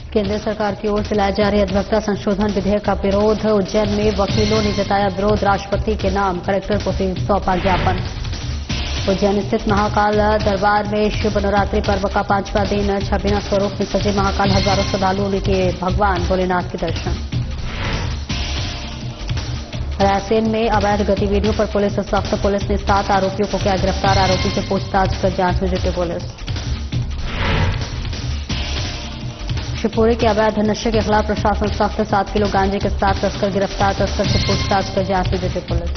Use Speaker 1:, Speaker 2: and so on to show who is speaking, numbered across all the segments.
Speaker 1: केंद्र सरकार की ओर से लाए जा रहे अधिवक्ता संशोधन विधेयक का विरोध। उज्जैन में वकीलों ने जताया विरोध। राष्ट्रपति के नाम कलेक्टर को फिर सौंपा ज्ञापन। उज्जैन स्थित महाकाल दरबार में शिव नवरात्रि पर्व का 5वां दिन 26 स्वरूप में सजे महाकाल हजारों श्रद्धालुओं ने किए भगवान भोलेनाथ के दर्शन। रायसेन में अवैध गतिविधियों पर पुलिस सख्त। पुलिस ने 7 आरोपियों को किया गिरफ्तार। आरोपी से पूछताछ कर जांच में जुटी पुलिस। शिवपुरी के अवैध नशे के खिलाफ प्रशासन सख्त। 7 किलो गांजे के साथ तस्कर गिरफ्तार। तस्कर से पूछताछ कर जांच में जुटी पुलिस।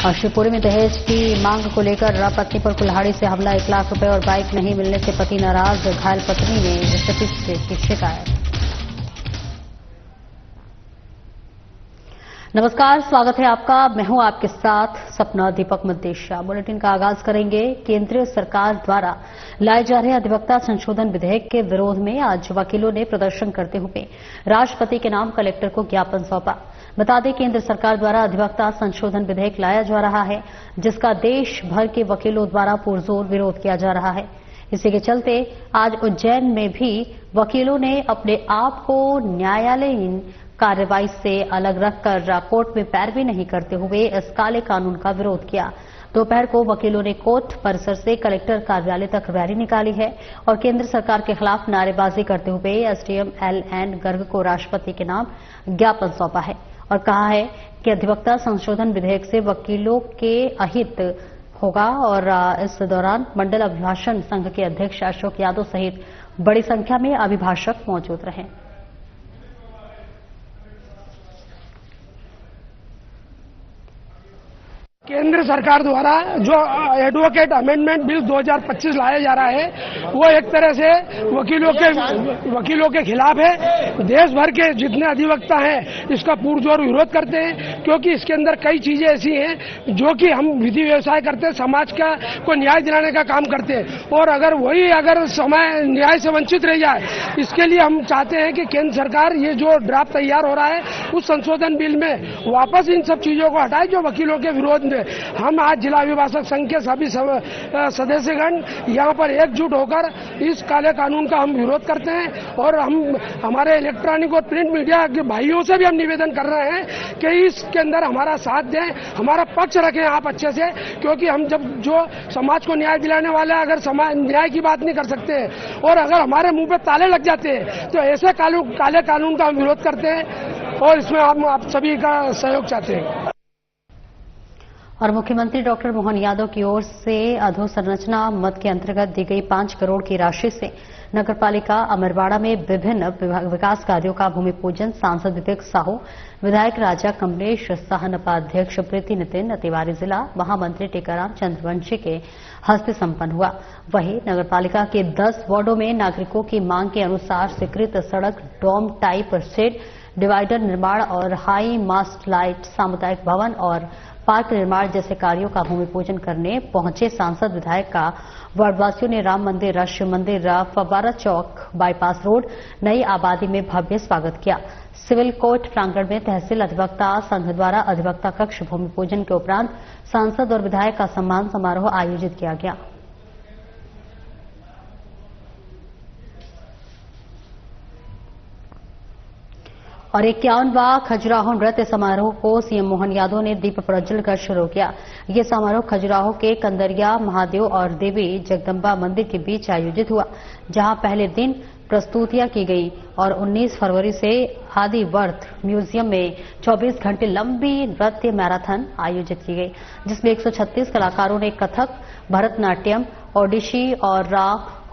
Speaker 1: और शिवपुरी में दहेज की मांग को लेकर पत्नी पर कुल्हाड़ी से हमला। 1 लाख रुपए और बाइक नहीं मिलने से पति नाराज। घायल पत्नी ने स्थिति से की शिकायत। नमस्कार, स्वागत है आपका। मैं हूं आपके साथ सपना दीपक मद्देशिया। बुलेटिन का आगाज करेंगे। केंद्र सरकार द्वारा लाए जा रहे अधिवक्ता संशोधन विधेयक के विरोध में आज वकीलों ने प्रदर्शन करते हुए राष्ट्रपति के नाम कलेक्टर को ज्ञापन सौंपा। बता दें, केंद्र सरकार द्वारा अधिवक्ता संशोधन विधेयक लाया जा रहा है, जिसका देश भर के वकीलों द्वारा पुरजोर विरोध किया जा रहा है। इसी के चलते आज उज्जैन में भी वकीलों ने अपने आप को न्यायालयीन कार्रवाई से अलग रखकर कोर्ट में पैरवी नहीं करते हुए इस काले कानून का विरोध किया। दोपहर को वकीलों ने कोर्ट परिसर से कलेक्टर कार्यालय तक रैली निकाली है और केंद्र सरकार के खिलाफ नारेबाजी करते हुए एसडीएम एलएन गर्ग को राष्ट्रपति के नाम ज्ञापन सौंपा है और कहा है कि अधिवक्ता संशोधन विधेयक से वकीलों के अहित होगा। और इस दौरान मंडल अभिभाषण संघ के अध्यक्ष अशोक यादव सहित बड़ी संख्या में अभिभाषक मौजूद रहे।
Speaker 2: केंद्र सरकार द्वारा जो एडवोकेट अमेंडमेंट बिल 2025 लाया जा रहा है, वो एक तरह से वकीलों के खिलाफ है। देश भर के जितने अधिवक्ता हैं इसका पुरजोर विरोध करते हैं, क्योंकि इसके अंदर कई चीजें ऐसी हैं जो कि हम विधि व्यवसाय करते हैं, समाज को न्याय दिलाने का काम करते हैं, और अगर समय न्याय से वंचित रह जाए, इसके लिए हम चाहते हैं कि केंद्र सरकार ये जो ड्राफ्ट तैयार हो रहा है उस संशोधन बिल में वापस इन सब चीजों को हटाए जो वकीलों के विरोध। हम आज जिला अभिभाषक संघ के सभी सदस्यगण यहाँ पर एकजुट होकर इस काले कानून का हम विरोध करते हैं और हम हमारे इलेक्ट्रॉनिक और प्रिंट मीडिया के भाइयों से भी हम निवेदन कर रहे हैं कि इसके अंदर हमारा साथ दें, हमारा पक्ष रखें आप अच्छे से, क्योंकि हम जब जो समाज को न्याय दिलाने वाले अगर न्याय की बात नहीं कर सकते और अगर हमारे मुंह पे ताले लग जाते हैं तो ऐसे काले कानून का हम विरोध करते हैं और इसमें हम आप सभी का सहयोग चाहते हैं।
Speaker 1: और मुख्यमंत्री डॉक्टर मोहन यादव की ओर से अधोसंरचना मद के अंतर्गत दी गई 5 करोड़ की राशि से नगरपालिका अमरवाड़ा में विभिन्न विकास कार्यों का भूमि पूजन सांसद विवेक साहू, विधायक राजा कमलेश साह, नपाध्यक्ष प्रीति नितिन तिवारी, जिला महामंत्री टीकाराम चंद्रवंशी के हस्ते संपन्न हुआ। वहीं नगरपालिका के 10 वार्डों में नागरिकों की मांग के अनुसार स्वीकृत सड़क, डोम टाइप शेड, डिवाइडर निर्माण और हाई मास्ट लाइट, सामुदायिक भवन और पार्क निर्माण जैसे कार्यों का भूमि पूजन करने पहुंचे सांसद विधायक का वार्डवासियों ने राम मंदिर, शिव मंदिर, फव्वारा चौक, बाईपास रोड, नई आबादी में भव्य स्वागत किया। सिविल कोर्ट प्रांगण में तहसील अधिवक्ता संघ द्वारा अधिवक्ता कक्ष भूमि पूजन के उपरांत सांसद और विधायक का सम्मान समारोह आयोजित किया गया। और 51वां खजुराहो नृत्य समारोह को सीएम मोहन यादव ने दीप प्रज्वल कर शुरू किया। ये समारोह खजुराहो के कंदरिया महादेव और देवी जगदम्बा मंदिर के बीच आयोजित हुआ, जहां पहले दिन प्रस्तुतियां की गई और 19 फरवरी से आदिवर्थ म्यूजियम में 24 घंटे लंबी नृत्य मैराथन आयोजित की गई, जिसमें 136 कलाकारों ने कथक, भरतनाट्यम, ओडिशी और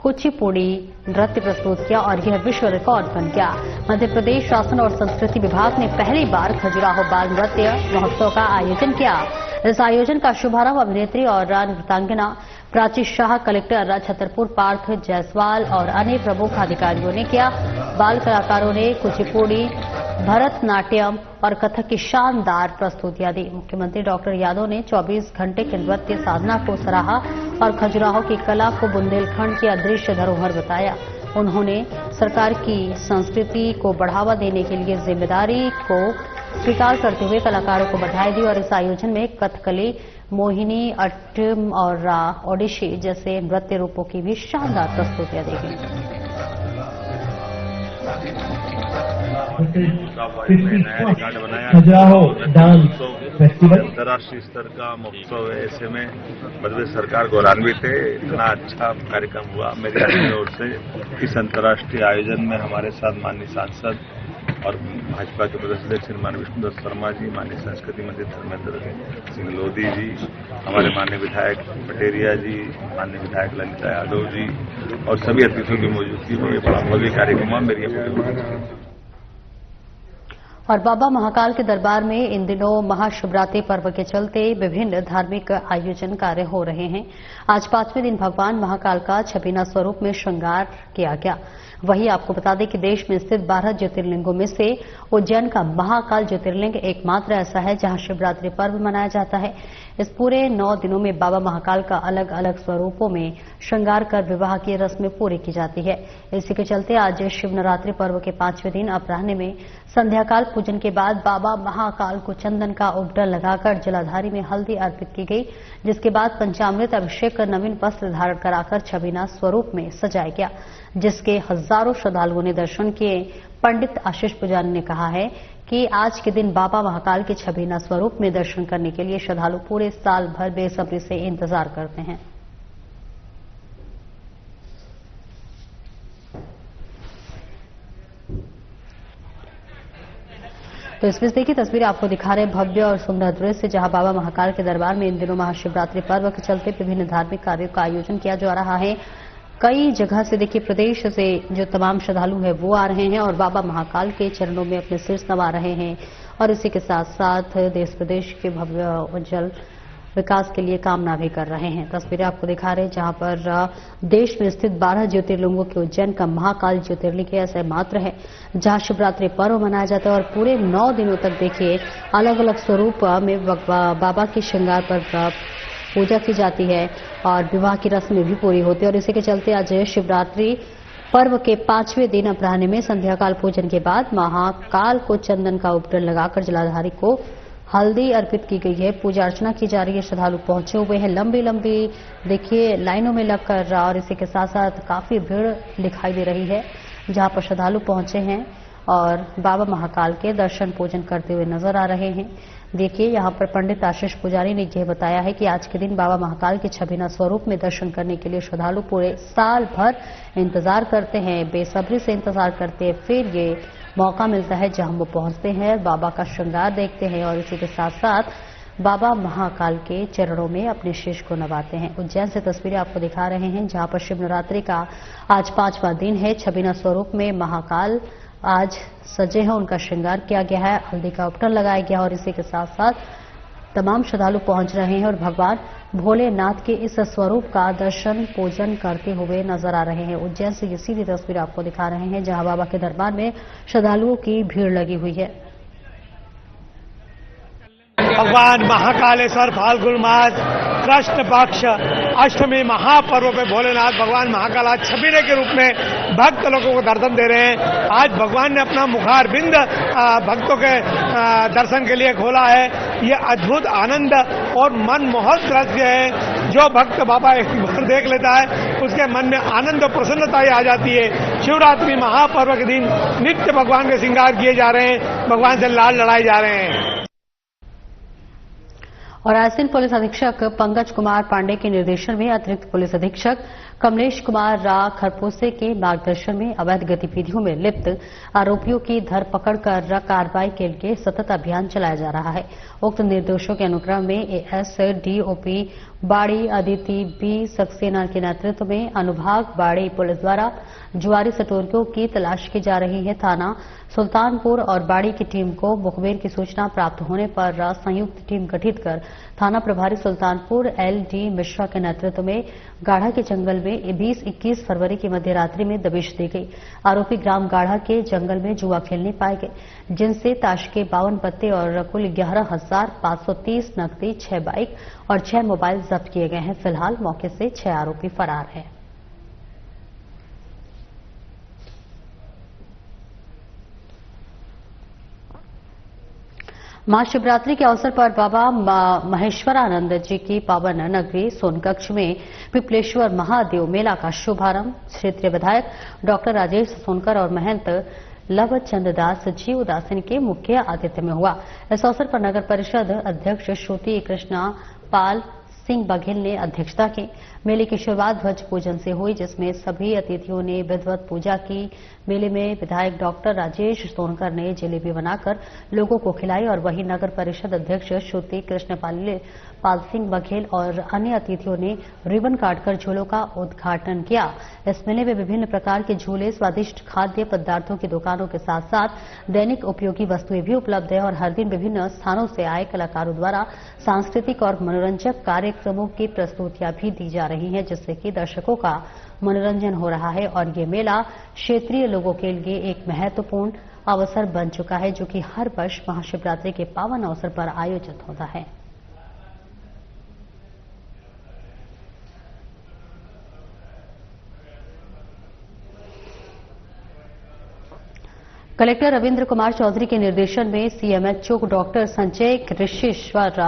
Speaker 1: कुचिपुड़ी नृत्य प्रस्तुत किया और यह विश्व रिकॉर्ड बन गया। मध्य प्रदेश शासन और संस्कृति विभाग ने पहली बार खजुराहो बाल नृत्य महोत्सव का आयोजन किया। इस आयोजन का शुभारंभ अभिनेत्री और नृत्यांगना प्राची शाह, कलेक्टर छतरपुर पार्थ जायसवाल और अन्य प्रमुख अधिकारियों ने किया। बाल कलाकारों ने कुचिपुड़ी, भरतनाट्यम और कथक की शानदार प्रस्तुतियां दी। मुख्यमंत्री डॉक्टर यादव ने 24 घंटे की नृत्य साधना को सराहा और खजुराहो की कला को बुंदेलखंड की अदृश्य धरोहर बताया। उन्होंने सरकार की संस्कृति को बढ़ावा देने के लिए जिम्मेदारी को स्वीकार करते हुए कलाकारों को बधाई दी और इस आयोजन में कथकली, मोहिनी अट्टम और ओडिशी जैसे नृत्य रूपों की भी शानदार प्रस्तुतियां दी गई।
Speaker 3: नया रिकॉर्ड बनाया।
Speaker 4: खजुराहो डांस फेस्टिवल
Speaker 3: अंतर्राष्ट्रीय स्तर का महोत्सव है, ऐसे में मध्य प्रदेश सरकार गौरवान्वित है। इतना अच्छा कार्यक्रम हुआ मेरी अपनी ओर से। इस अंतर्राष्ट्रीय आयोजन में हमारे साथ माननीय सांसद और भाजपा के प्रदेश अध्यक्ष माननीय विष्णुदत्त शर्मा जी, माननीय संस्कृति मंत्री धर्मेंद्र सिंह लोधी जी, हमारे माननीय विधायक पटेरिया जी, माननीय विधायक ललिता यादव जी और सभी अतिथियों की मौजूदगी में ये बड़ा भव्य कार्यक्रम हुआ मेरी अपनी।
Speaker 1: और बाबा महाकाल के दरबार में इन दिनों महाशिवरात्रि पर्व के चलते विभिन्न धार्मिक आयोजन कार्य हो रहे हैं। आज 5वें दिन भगवान महाकाल का छबीना स्वरूप में श्रृंगार किया गया। वहीं आपको बता दें कि देश में स्थित 12 ज्योतिर्लिंगों में से उज्जैन का महाकाल ज्योतिर्लिंग एकमात्र ऐसा है जहां शिवरात्रि पर्व मनाया जाता है। इस पूरे 9 दिनों में बाबा महाकाल का अलग अलग स्वरूपों में श्रृंगार कर विवाह की रस्में पूरी की जाती है। इसी के चलते आज शिवनरात्रि पर्व के 5वें दिन अपराह्न में संध्याकाल पूजन के बाद बाबा महाकाल को चंदन का उपडल लगाकर जलाधारी में हल्दी अर्पित की गई, जिसके बाद पंचामृत अभिषेक कर नवीन वस्त्र धारण कराकर छबीना स्वरूप में सजाया गया, जिसके हजारों श्रद्धालुओं ने दर्शन किए। पंडित आशीष पुजारी ने कहा है कि आज के दिन बाबा महाकाल के छबीना स्वरूप में दर्शन करने के लिए श्रद्धालु पूरे साल भर बेसब्री से इंतजार करते हैं। तो इस बीच देखिए तस्वीरें आपको दिखा रहे हैं भव्य और सुंदर दृश्य, जहां बाबा महाकाल के दरबार में इन दिनों महाशिवरात्रि पर्व के चलते विभिन्न धार्मिक कार्यों का आयोजन किया जा रहा है। कई जगह से देखिए प्रदेश से जो तमाम श्रद्धालु हैं वो आ रहे हैं और बाबा महाकाल के चरणों में अपने सिर नवा रहे हैं और इसी के साथ साथ देश प्रदेश के भव्य उज्जवल विकास के लिए कामना भी कर रहे हैं। तस्वीरें आपको दिखा रहे हैं जहां पर देश में स्थित 12 ज्योतिर्लिंगों के उज्जैन का महाकाल ज्योतिर्लिंग ऐसा मात्र है जहां शिवरात्रि पर्व मनाया जाता है और पूरे 9 दिनों तक देखिए अलग अलग स्वरूप में बाबा के श्रृंगार पर पूजा की जाती है और विवाह की रस्में भी पूरी होती है। और इसी के चलते आज शिवरात्रि पर्व के 5वें दिन अपराह्न में संध्याकाल पूजन के बाद महाकाल को चंदन का उपडल लगाकर जलाधारी को हल्दी अर्पित की गई है। पूजा अर्चना की जा रही है। श्रद्धालु पहुंचे हुए हैं लंबी लंबी देखिए लाइनों में लगकर और इसी के साथ साथ काफी भीड़ दिखाई दे रही है जहां पर श्रद्धालु पहुंचे हैं और बाबा महाकाल के दर्शन पूजन करते हुए नजर आ रहे हैं। देखिए यहाँ पर पंडित आशीष पुजारी ने यह बताया है कि आज के दिन बाबा महाकाल के छबीना स्वरूप में दर्शन करने के लिए श्रद्धालु पूरे साल भर इंतजार करते हैं, बेसब्री से इंतजार करते हैं। फिर ये मौका मिलता है जहां वो पहुंचते हैं, बाबा का श्रृंगार देखते हैं और इसी के साथ साथ बाबा महाकाल के चरणों में अपने शीश को नवाते हैं। उज्जैन से तस्वीरें आपको दिखा रहे हैं जहां पर शिवनरात्रि का आज 5वां दिन है। छबीना स्वरूप में महाकाल आज सजे हैं, उनका श्रृंगार किया गया है, हल्दी का उपटन लगाया गया और इसी के साथ साथ तमाम श्रद्धालु पहुंच रहे हैं और भगवान भोलेनाथ के इस स्वरूप का दर्शन पूजन करते हुए नजर आ रहे हैं। उज्जैन से ये सीधी तस्वीर आपको दिखा रहे हैं जहां बाबा के दरबार में श्रद्धालुओं की भीड़ लगी हुई है।
Speaker 2: भगवान महाकालेश्वर फाल्गुन मास कृष्ण पक्ष अष्टमी महापर्व पे भोलेनाथ भगवान महाकाल आज छबीने के रूप में भक्त लोगों को दर्शन दे रहे हैं। आज भगवान ने अपना मुखार बिंद भक्तों के दर्शन के लिए खोला है। ये अद्भुत आनंद और मनमोहक दृश्य है। जो भक्त बाबा एक बार देख लेता है उसके मन में आनंद और प्रसन्नता आ जाती है। शिवरात्रि महापर्व के दिन नित्य भगवान के श्रृंगार किए जा रहे हैं, भगवान से लाल लड़ाए जा रहे हैं।
Speaker 1: और रायसेन पुलिस अधीक्षक पंकज कुमार पांडे के निर्देशन में अतिरिक्त पुलिस अधीक्षक कमलेश कुमार रा खरपोसे के मार्गदर्शन में अवैध गतिविधियों में लिप्त आरोपियों की धरपकड़ कर कार्रवाई के लिए सतत अभियान चलाया जा रहा है। उक्त निर्देशों के अनुक्रम में एएसडीओपी बाड़ी अदिति बी सक्सेना के नेतृत्व में अनुभाग बाड़ी पुलिस द्वारा जुआरी सटोरियों की तलाश की जा रही है। थाना सुल्तानपुर और बाड़ी की टीम को मुखबिर की सूचना प्राप्त होने पर संयुक्त टीम गठित कर थाना प्रभारी सुल्तानपुर एलडी मिश्रा के नेतृत्व में गाढ़ा के जंगल में 20-21 फरवरी की मध्य रात्रि में दबिश दी गई। आरोपी ग्राम गाढ़ा के जंगल में जुआ खेलने पाए गए, जिनसे ताश के 52 पत्ते और कुल 11,530 नकदी, 6 बाइक और 6 मोबाइल जब्त किए गए हैं। फिलहाल मौके से 6 आरोपी फरार हैं। महाशिवरात्रि के अवसर पर बाबा महेश्वरानंद जी की पावन नगरी सोनकक्ष में पिपलेश्वर महादेव मेला का शुभारंभ क्षेत्रीय विधायक डॉक्टर राजेश सोनकर और महंत लव चंद्रदास जी उदासीन के मुख्य आतिथ्य में हुआ। इस अवसर पर नगर परिषद अध्यक्ष श्रुति कृष्णा पाल सिंह बघेल ने अध्यक्षता की। मेले की शुरुआत ध्वज पूजन से हुई, जिसमें सभी अतिथियों ने विधिवत पूजा की। मेले में विधायक डॉक्टर राजेश सोनकर ने जलेबी बनाकर लोगों को खिलाई और वहीं नगर परिषद अध्यक्ष श्रुति कृष्ण पाल सिंह बघेल और अन्य अतिथियों ने रिबन काटकर झूलों का उद्घाटन किया। इस मेले में विभिन्न प्रकार के झूले, स्वादिष्ट खाद्य पदार्थों की दुकानों के साथ साथ दैनिक उपयोगी वस्तुएं भी उपलब्ध है और हर दिन विभिन्न स्थानों से आए कलाकारों द्वारा सांस्कृतिक और मनोरंजक कार्यक्रमों की प्रस्तुतियां भी दी जा रही हैं, जिससे कि दर्शकों का मनोरंजन हो रहा है और ये मेला क्षेत्रीय लोगों के लिए एक महत्वपूर्ण अवसर बन चुका है, जो कि हर वर्ष महाशिवरात्रि के पावन अवसर पर आयोजित होता है। कलेक्टर रविंद्र कुमार चौधरी के निर्देशन में सीएमएचओ डॉक्टर संजय कृषिश्वर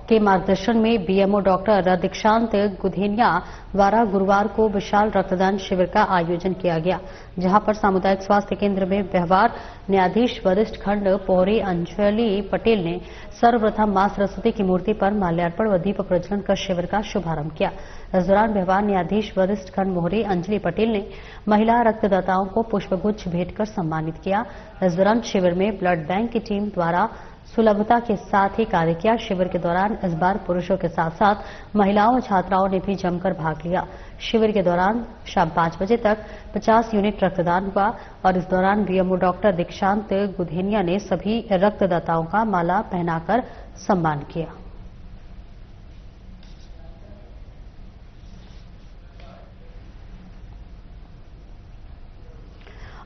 Speaker 1: के मार्गदर्शन में बीएमओ डॉक्टर दीक्षांत गुधेनिया द्वारा गुरुवार को विशाल रक्तदान शिविर का आयोजन किया गया, जहां पर सामुदायिक स्वास्थ्य केंद्र में व्यवहार न्यायाधीश वरिष्ठ खंड पोहरी अंजलि पटेल ने सर्वप्रथम मां सरस्वती की मूर्ति पर माल्यार्पण व दीप प्रज्वलन कर शिविर का शुभारंभ किया। इस दौरान व्यवहार न्यायाधीश वरिष्ठ खंड मोहरी अंजलि पटेल ने महिला रक्तदाताओं को पुष्पगुच्छ भेंट कर सम्मानित किया। इस दौरान शिविर में ब्लड बैंक की टीम द्वारा सुलभता के साथ ही कार्य किया। शिविर के दौरान इस बार पुरुषों के साथ साथ महिलाओं छात्राओं ने भी जमकर भाग लिया। शिविर के दौरान शाम 5 बजे तक 50 यूनिट रक्तदान हुआ और इस दौरान बीएमओ डॉक्टर दीक्षांत गुधेनिया ने सभी रक्तदाताओं का माला पहनाकर सम्मान किया।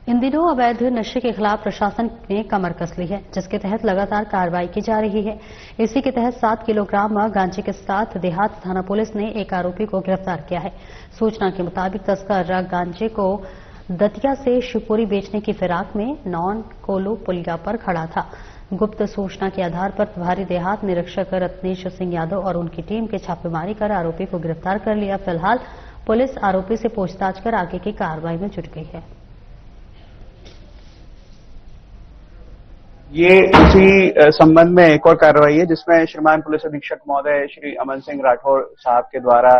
Speaker 1: इन दिनों अवैध नशे के खिलाफ प्रशासन ने कमर कस ली है, जिसके तहत लगातार कार्रवाई की जा रही है। इसी के तहत 7 किलोग्राम गांजे के साथ देहात थाना पुलिस ने एक आरोपी को गिरफ्तार किया है। सूचना के मुताबिक तस्कर गांजे को दतिया से शिवपुरी बेचने की फिराक में नॉन कोलू पुलिया पर खड़ा था। गुप्त सूचना के आधार पर प्रभारी देहात निरीक्षक रत्नेश सिंह यादव और उनकी टीम के छापेमारी कर आरोपी को गिरफ्तार कर लिया। फिलहाल पुलिस आरोपी से पूछताछ कर आगे की कार्रवाई में जुट गई है।
Speaker 5: ये इसी संबंध में एक और कार्रवाई है, जिसमें श्रीमान पुलिस अधीक्षक महोदय श्री अमन सिंह राठौर साहब के द्वारा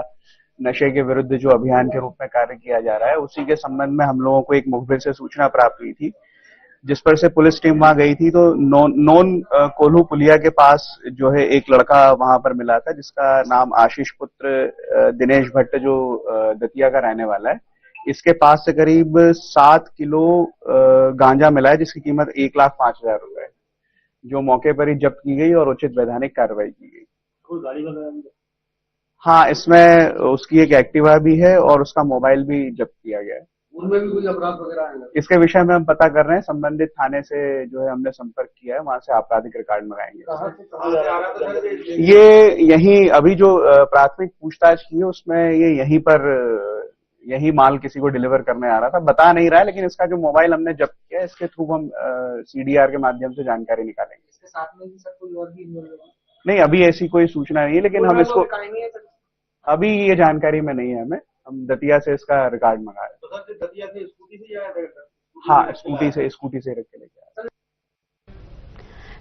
Speaker 5: नशे के विरुद्ध जो अभियान के रूप में कार्य किया जा रहा है, उसी के संबंध में हम लोगों को एक मुखबिर से सूचना प्राप्त हुई थी, जिस पर से पुलिस टीम वहां गई थी। तो नॉन कोल्हू पुलिया के पास जो है एक लड़का वहां पर मिला था, जिसका नाम आशीष पुत्र दिनेश भट्ट जो दतिया का रहने वाला है। इसके पास से करीब 7 किलो गांजा मिला है, जिसकी कीमत 1,05,000 रुपए है, जो मौके पर ही जब्त की गई और उचित वैधानिक कार्रवाई की गई। कोई गाड़ी वगैरह? हाँ, इसमें उसकी एक एक्टिवा भी है और उसका मोबाइल भी जब्त किया गया है। उनमें भी कोई अपराध वगैरह है? इसके विषय में हम पता कर रहे हैं। संबंधित थाने से जो है हमने संपर्क किया है, वहां से आपराधिक रिकॉर्ड मंगाएंगे। ये यही अभी जो प्राथमिक पूछताछ की है उसमें ये यही माल किसी को डिलीवर करने आ रहा था, बता नहीं रहा है, लेकिन इसका जो मोबाइल हमने जब्त किया है, इसके थ्रू हम सीडीआर के माध्यम से जानकारी निकालेंगे। इसके साथ में भी सर कोई और भी नहीं, अभी ऐसी कोई सूचना नहीं है, लेकिन हम इसको अभी ये जानकारी में नहीं है हमें। हम दतिया से इसका रिकॉर्ड मंगा रहे हैं। तो सर दतिया से स्कूटी से या? हाँ, स्कूटी से रख के लेके आए।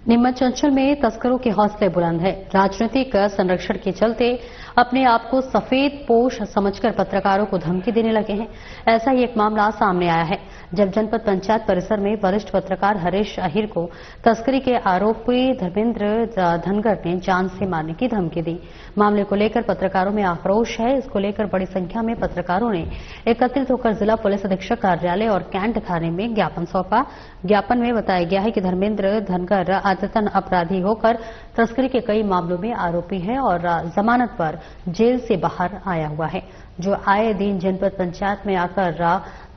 Speaker 1: नीमच अंचल में तस्करों के हौसले बुलंद है। राजनीतिक संरक्षण के चलते अपने आप को सफेद पोश समझकर पत्रकारों को धमकी देने लगे हैं। ऐसा ही एक मामला सामने आया है, जब जनपद पंचायत परिसर में वरिष्ठ पत्रकार हरीश अहिर को तस्करी के आरोपी धर्मेंद्र धनगर ने जान से मारने की धमकी दी। मामले को लेकर पत्रकारों में आक्रोश है। इसको लेकर बड़ी संख्या में पत्रकारों ने एकत्रित होकर जिला पुलिस अधीक्षक कार्यालय और कैंट थाने में ज्ञापन सौंपा। ज्ञापन में बताया गया है कि धर्मेंद्र धनगर आदतन अपराधी होकर तस्करी के कई मामलों में आरोपी है और जमानत पर जेल से बाहर आया हुआ है, जो आए दिन जनपद पंचायत में आकर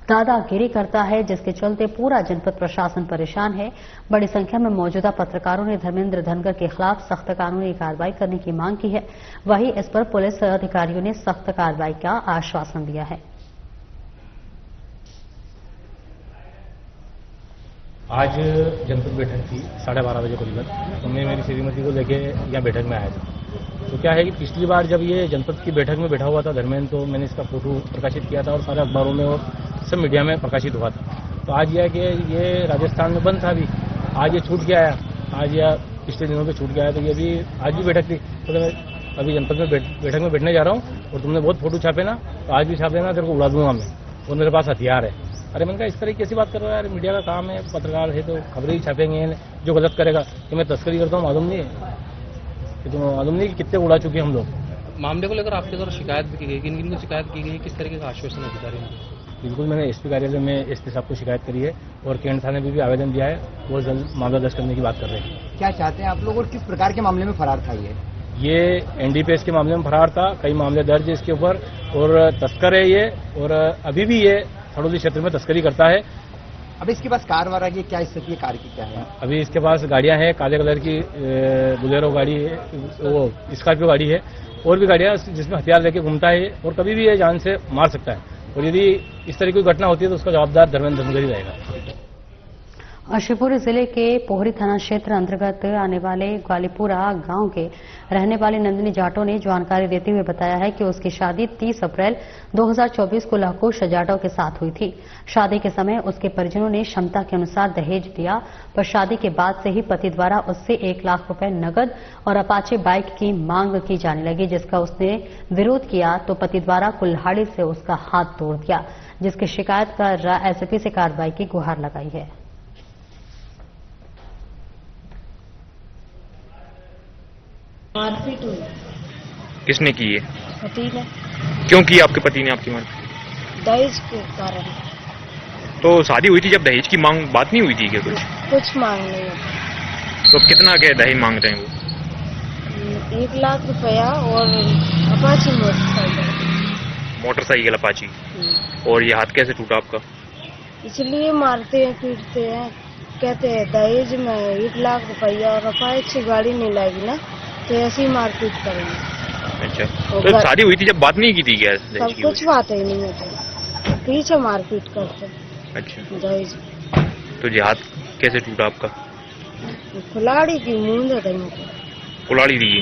Speaker 1: दादागिरी करता है, जिसके चलते पूरा जनपद प्रशासन परेशान है। बड़ी संख्या में मौजूदा पत्रकारों ने धर्मेंद्र धनगर के खिलाफ सख्त कानूनी कार्रवाई करने की मांग की है। वहीं इस पर पुलिस अधिकारियों ने सख्त कार्रवाई का आश्वासन दिया है।
Speaker 6: आज जनपद बैठक थी 12:30 बजे करीबन, तो मैं मेरी श्रीमती को लेके यहाँ बैठक में आया था। तो क्या है कि पिछली बार जब ये जनपद की बैठक में बैठा हुआ था धर्मेंद्र, तो मैंने इसका फोटो प्रकाशित किया था और सारे अखबारों में और सब मीडिया में प्रकाशित हुआ था। तो आज यह है कि ये राजस्थान में बंद था, अभी आज ये छूट गया है, आज या पिछले दिनों पे छूट गया है। तो ये भी आज भी बैठक थी, तो मैं अभी जनपद में बैठक में बैठने जा रहा हूँ और तुमने बहुत फोटो छापे ना, तो आज भी छापे ना, तेरे को उड़ा दूंगा मैं, और मेरे पास हथियार है। अरे मैंने कहा इस तरह की कैसी बात कर रहा है यार, मीडिया का काम है, पत्रकार है तो खबरें ही छापेंगे, जो गलत करेगा। कि मैं तस्करी करता हूँ मालूम नहीं है, कि तुम्हें मालूम नहीं कि कितने उड़ा चुके हम लोग।
Speaker 7: मामले को लेकर आपके द्वारा शिकायत भी की गई, किन किन को शिकायत की गई, किस तरीके का आश्वासन अधिकारी ने?
Speaker 6: बिल्कुल, मैंने एसपी कार्यालय में एसपी साहब को शिकायत करी है और केंद्र थाने में भी आवेदन दिया है, वो जल्द मामला दर्ज करने की बात कर रहे हैं।
Speaker 8: क्या चाहते हैं आप लोग और किस प्रकार के मामले में फरार था
Speaker 6: ये एनडीपीएस के मामले में फरार था, कई मामले दर्ज है इसके ऊपर, और तस्कर है ये, और अभी भी ये हड़ौली क्षेत्र में तस्करी करता है।
Speaker 8: अब इसके पास कार वार की क्या स्थिति है, कार की क्या है?
Speaker 6: अभी इसके पास गाड़ियां हैं, काले कलर की बुलेरो गाड़ी है, वो स्कॉर्पियो गाड़ी है, और भी गाड़ियां जिसमें हथियार लेके घूमता है, और कभी भी ये जान से मार सकता है। और यदि इस तरह की कोई घटना होती है तो उसका जवाबदार धर्मेंद्र धनगरी रहेगा।
Speaker 1: शिवपुरी जिले के पोहरी थाना क्षेत्र अंतर्गत आने वाले ग्वालीपुरा गांव के रहने वाले नंदिनी जाटव ने जानकारी देते हुए बताया है कि उसकी शादी 30 अप्रैल 2024 को लहकुश जाटव के साथ हुई थी। शादी के समय उसके परिजनों ने क्षमता के अनुसार दहेज दिया, पर शादी के बाद से ही पति द्वारा उससे 1 लाख रुपए नकद और अपाचे बाइक की मांग की जाने लगी, जिसका उसने विरोध किया तो पति द्वारा कुल्हाड़ी से उसका हाथ तोड़ दिया, जिसकी शिकायत कर एसपी से कार्रवाई की गुहार लगाई है।
Speaker 9: मारपीट हुई।
Speaker 10: किसने की है?
Speaker 9: पति ने।
Speaker 10: क्यों की आपके पति ने आपकी मारपीट?
Speaker 9: दहेज के कारण।
Speaker 10: तो शादी हुई थी जब दहेज की मांग बात नहीं हुई थी क्या?
Speaker 9: कुछ मांग नहीं होती।
Speaker 10: तो कितना क्या दहेज मांगते हैं वो?
Speaker 9: 1 लाख रुपया और अपाची
Speaker 10: मोटरसाइकिल अपाची। और ये हाथ कैसे टूटा आपका?
Speaker 9: इसलिए मारते हैं, पीटते हैं, कहते हैं दहेज में 1 लाख रुपया और अपाची गाड़ी नहीं लाएगी ना, तो ऐसी मारपीट करेंगे।
Speaker 10: अच्छा, तो शादी हुई थी जब बात नहीं की थी क्या?
Speaker 9: सब कुछ बात ही नहीं होती, पीछे मारपीट करते।
Speaker 10: अच्छा,
Speaker 9: दहेज।
Speaker 10: तो ये हाथ कैसे टूटा आपका?
Speaker 9: कुल्हाड़ी की मूंद है,
Speaker 10: कुल्हाड़ी दी।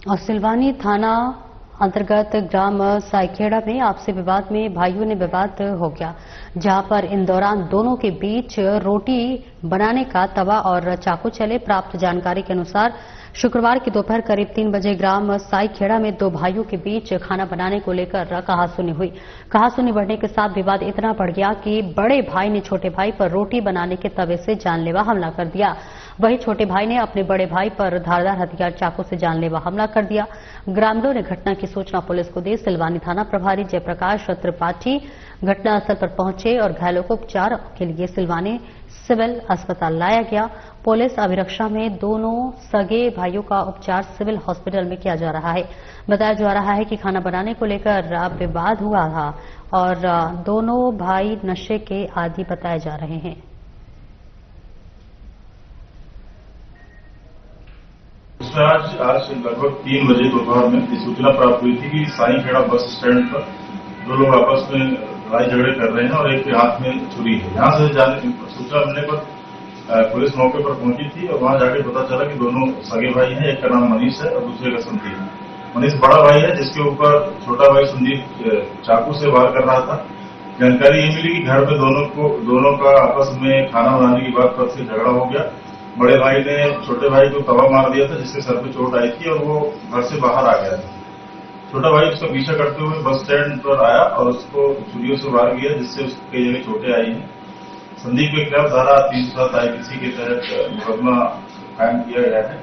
Speaker 1: और सिलवानी थाना अंतर्गत ग्राम साइखेड़ा में आपसी विवाद में भाइयों ने विवाद हो गया, जहां पर इन दौरान दोनों के बीच रोटी बनाने का तवा और चाकू चले। प्राप्त जानकारी के अनुसार शुक्रवार की दोपहर करीब 3 बजे ग्राम साइखेड़ा में 2 भाइयों के बीच खाना बनाने को लेकर कहासुनी हुई। कहासुनी बढ़ने के साथ विवाद इतना बढ़ गया कि बड़े भाई ने छोटे भाई पर रोटी बनाने के तवे से जानलेवा हमला कर दिया। वहीं छोटे भाई ने अपने बड़े भाई पर धारदार हथियार चाकू से जानलेवा हमला कर दिया। ग्रामीणों ने घटना की सूचना पुलिस को दी। सिलवानी थाना प्रभारी जयप्रकाश त्रिपाठी घटनास्थल पर पहुंचे और घायलों को उपचार के लिए सिलवानी सिविल अस्पताल लाया गया। पुलिस अभिरक्षा में दोनों सगे भाइयों का उपचार सिविल हॉस्पिटल में किया जा रहा है। बताया जा रहा है कि खाना बनाने को लेकर विवाद हुआ था और दोनों भाई नशे के आदी बताए जा रहे हैं।
Speaker 11: आज लगभग 3 बजे दोपहर में सूचना प्राप्त हुई थी कि साईखेड़ा बस स्टैंड पर 2 लोग आपस में लड़ाई झगड़े कर रहे हैं और एक के हाथ में छुरी है। यहाँ से सूचना मिलने पर पुलिस मौके पर पहुंची थी और वहां जाकर पता चला कि दोनों सगे भाई हैं। एक का नाम मनीष है और दूसरे का संदीप। मनीष बड़ा भाई है, जिसके ऊपर छोटा भाई संदीप चाकू से वार कर रहा था। जानकारी ये मिली कि घर में दोनों का आपस में खाना बनाने की बात पर से झगड़ा हो गया। बड़े भाई ने छोटे भाई को तवा मार दिया था, जिसके सर पे चोट आई थी और वो घर से बाहर आ गया था। छोटा भाई उसका पीछा करते हुए बस स्टैंड पर आया और उसको छुरियों से वार किया, जिससे उसके जगह चोटें आई हैं। संदीप के खिलाफ धारा 307 आईपीसी के तहत मुकदमा कायम किया गया है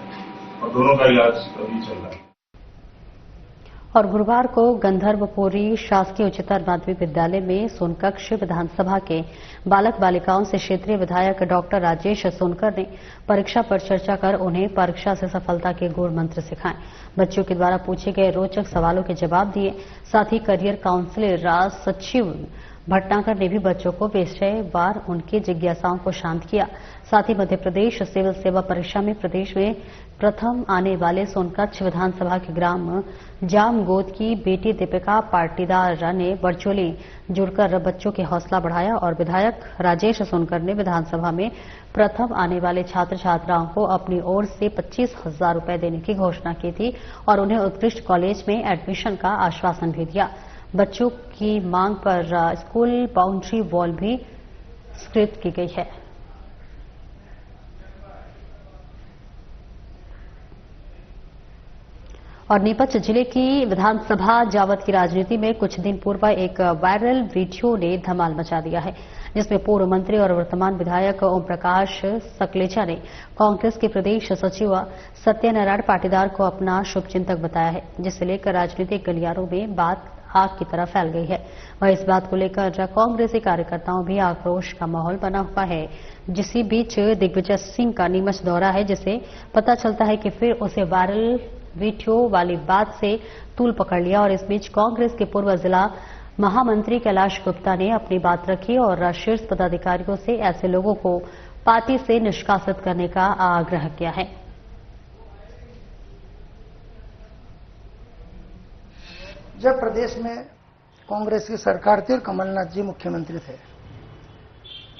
Speaker 11: और दोनों का इलाज अभी चल रहा है।
Speaker 1: और गुरुवार को गंधर्वपुरी शासकीय उच्चतर माध्यमिक विद्यालय में सोनकक्ष विधानसभा के बालक बालिकाओं से क्षेत्रीय विधायक डॉक्टर राजेश सोनकर ने परीक्षा पर चर्चा कर उन्हें परीक्षा से सफलता के गुर मंत्र सिखाए। बच्चों के द्वारा पूछे गए रोचक सवालों के जवाब दिए। साथ ही करियर काउंसिलर राज सचिव भटनागर ने भी बच्चों को विषयवार उनकी जिज्ञासाओं को शांत किया। साथ ही मध्य प्रदेश सिविल सेवा परीक्षा में प्रदेश में प्रथम आने वाले सोनकक्ष विधानसभा के ग्राम जामगोद की बेटी दीपिका पाटीदार ने वर्चुअली जुड़कर बच्चों की हौसला बढ़ाया और विधायक राजेश सोनकर ने विधानसभा में प्रथम आने वाले छात्र छात्राओं को अपनी ओर से 25,000 रुपए देने की घोषणा की थी और उन्हें उत्कृष्ट कॉलेज में एडमिशन का आश्वासन भी दिया। बच्चों की मांग पर स्कूल बाउंड्री वॉल भी स्क्रिप्ट की गई है। और नीपच जिले की विधानसभा जावत की राजनीति में कुछ दिन पूर्व एक वायरल वीडियो ने धमाल मचा दिया है, जिसमें पूर्व मंत्री और वर्तमान विधायक ओम प्रकाश सकलेचा ने कांग्रेस के प्रदेश सचिव सत्यनारायण पाटीदार को अपना शुभचिंतक बताया है, जिसे लेकर राजनीतिक गलियारों में बात आग की तरह फैल गई है। वह इस बात को लेकर कांग्रेसी कार्यकर्ताओं भी आक्रोश का माहौल बना हुआ है। जिसी बीच दिग्विजय सिंह का नीमच दौरा है, जिसे पता चलता है कि फिर उसे वायरल वीडियो वाली बात से तूल पकड़ लिया और इस बीच कांग्रेस के पूर्व जिला महामंत्री कैलाश गुप्ता ने अपनी बात रखी और शीर्ष पदाधिकारियों से ऐसे लोगों को पार्टी से निष्कासित करने का आग्रह किया है।
Speaker 12: जब प्रदेश में कांग्रेस की सरकार थी और कमलनाथ जी मुख्यमंत्री थे,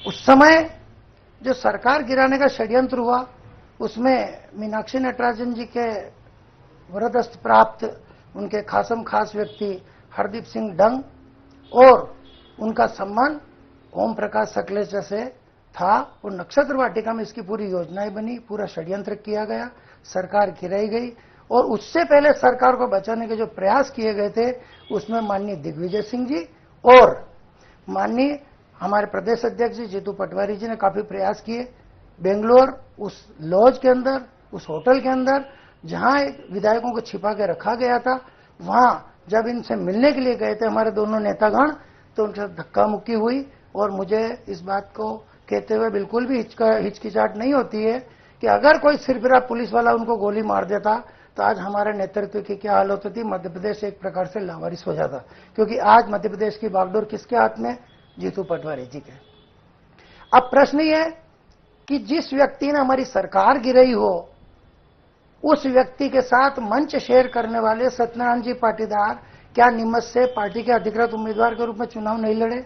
Speaker 12: उस समय जो सरकार गिराने का षड्यंत्र हुआ, उसमें मीनाक्षी नटराजन जी के वरदस्त प्राप्त उनके खासम खास व्यक्ति हरदीप सिंह डंग और उनका सम्मान ओम प्रकाश सकलेचा से था और नक्षत्र वाटिका में इसकी पूरी योजनाएं बनी, पूरा षड्यंत्र किया गया, सरकार गिराई गई और उससे पहले सरकार को बचाने के जो प्रयास किए गए थे उसमें माननीय दिग्विजय सिंह जी और माननीय हमारे प्रदेश अध्यक्ष जी जीतू पटवारी जी ने काफी प्रयास किए। बेंगलोर उस लॉज के अंदर, उस होटल के अंदर जहां विधायकों को छिपा के रखा गया था, वहां जब इनसे मिलने के लिए गए थे हमारे दोनों नेतागण, तो उनसे धक्का मुक्की हुई और मुझे इस बात को कहते हुए बिल्कुल भी हिचकिचाहट नहीं होती है कि अगर कोई सिरफिरा पुलिस वाला उनको गोली मार देता तो आज हमारे नेतृत्व की क्या हालत होती। मध्य प्रदेश एक प्रकार से लावारिस हो जाता, क्योंकि आज मध्य प्रदेश की बागडोर किसके हाथ में? जीतू पटवारी जी के। अब प्रश्न ये है कि जिस व्यक्ति ने हमारी सरकार गिराई हो, उस व्यक्ति के साथ मंच शेयर करने वाले सत्यनारायण जी पाटीदार क्या नीमच से पार्टी के अधिकृत उम्मीदवार के रूप में चुनाव नहीं लड़े?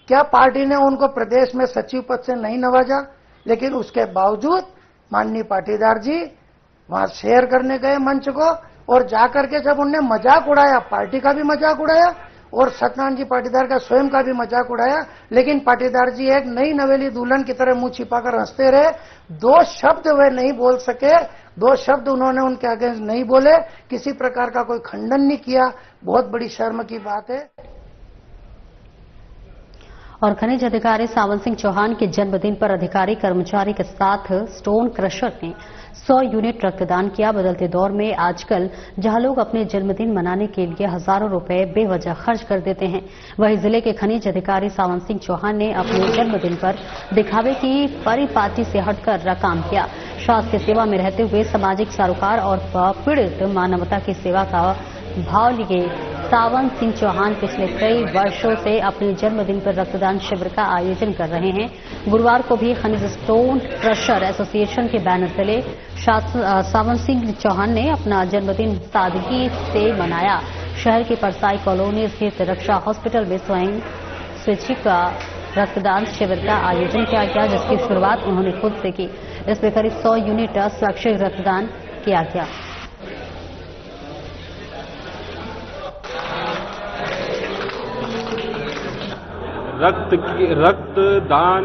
Speaker 12: क्या पार्टी ने उनको प्रदेश में सचिव पद से नहीं नवाजा? लेकिन उसके बावजूद माननीय पाटीदार जी वहां शेयर करने गए मंच को और जाकर के जब उन्होंने मजाक उड़ाया, पार्टी का भी मजाक उड़ाया और सत्यनारायण जी पाटीदार का स्वयं का भी मजाक उड़ाया, लेकिन पाटीदार जी एक नई नवेली दुल्हन की तरह मुंह छिपाकर हंसते रहे। दो शब्द वे नहीं बोल सके, दो शब्द उन्होंने उनके अगेंस्ट नहीं बोले, किसी प्रकार का कोई खंडन नहीं किया। बहुत बड़ी शर्म की बात है।
Speaker 1: और खनिज अधिकारी सावन सिंह चौहान के जन्मदिन पर अधिकारी कर्मचारी के साथ स्टोन क्रशर ने 100 यूनिट रक्तदान किया। बदलते दौर में आजकल जहां लोग अपने जन्मदिन मनाने के लिए हजारों रुपए बेवजह खर्च कर देते हैं, वहीं जिले के खनिज अधिकारी सावन सिंह चौहान ने अपने जन्मदिन पर दिखावे की परिपाटी से हटकर काम किया। शासकीय सेवा में रहते हुए सामाजिक सरोकार और पीड़ित मानवता की सेवा का भाव लिए सावन सिंह चौहान पिछले कई वर्षों से अपने जन्मदिन पर रक्तदान शिविर का आयोजन कर रहे हैं। गुरुवार को भी खनिज स्टोन क्रशर एसोसिएशन के बैनर तले सावन सिंह चौहान ने अपना जन्मदिन सादगी से मनाया। शहर के परसाई कॉलोनी स्थित रक्षा हॉस्पिटल में स्वयं स्वैच्छिक रक्तदान शिविर का आयोजन किया गया, जिसकी शुरुआत उन्होंने खुद से की। इसमें करीब 100 यूनिट स्वैच्छिक रक्तदान किया गया।
Speaker 13: रक्तदान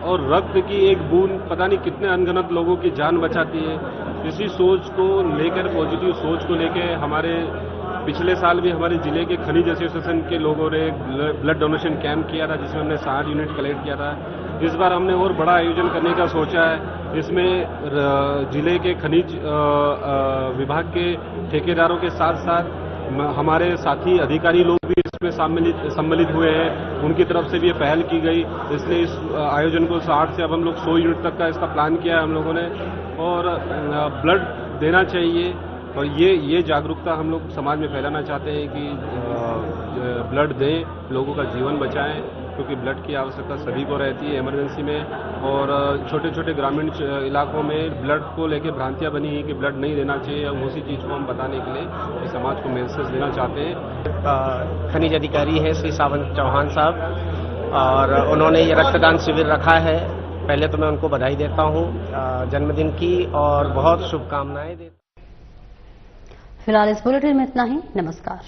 Speaker 13: और रक्त की एक बूंद पता नहीं कितने अनगिनत लोगों की जान बचाती है। इसी सोच को लेकर, पॉजिटिव सोच को लेकर हमारे पिछले साल भी हमारे जिले के खनिज एसोसिएशन के लोगों ने ब्लड डोनेशन कैंप किया था, जिसमें हमने 60 यूनिट कलेक्ट किया था। इस बार हमने और बड़ा आयोजन करने का सोचा है। इसमें जिले के खनिज विभाग के ठेकेदारों के साथ साथ हमारे साथी अधिकारी लोग भी इसमें सम्मिलित हुए हैं। उनकी तरफ से भी ये पहल की गई, इसलिए इस आयोजन को 60 से अब हम लोग 100 यूनिट तक का इसका प्लान किया है हम लोगों ने। और ब्लड देना चाहिए और ये जागरूकता हम लोग समाज में फैलाना चाहते हैं कि ब्लड दें, लोगों का जीवन बचाएं, क्योंकि ब्लड की आवश्यकता सभी को रहती है इमरजेंसी में। और छोटे छोटे ग्रामीण इलाकों में ब्लड को लेकर भ्रांतियां बनी है कि ब्लड नहीं देना चाहिए। हम उसी चीज़ को हम बताने के लिए समाज को मैसेज देना चाहते हैं।
Speaker 14: खनिज अधिकारी हैं श्री सावन चौहान साहब, और उन्होंने ये रक्तदान शिविर रखा है। पहले तो मैं उनको बधाई देता हूँ जन्मदिन की और बहुत शुभकामनाएं देता हूँ।
Speaker 1: फिलहाल इस बुलेटिन में इतना ही। नमस्कार।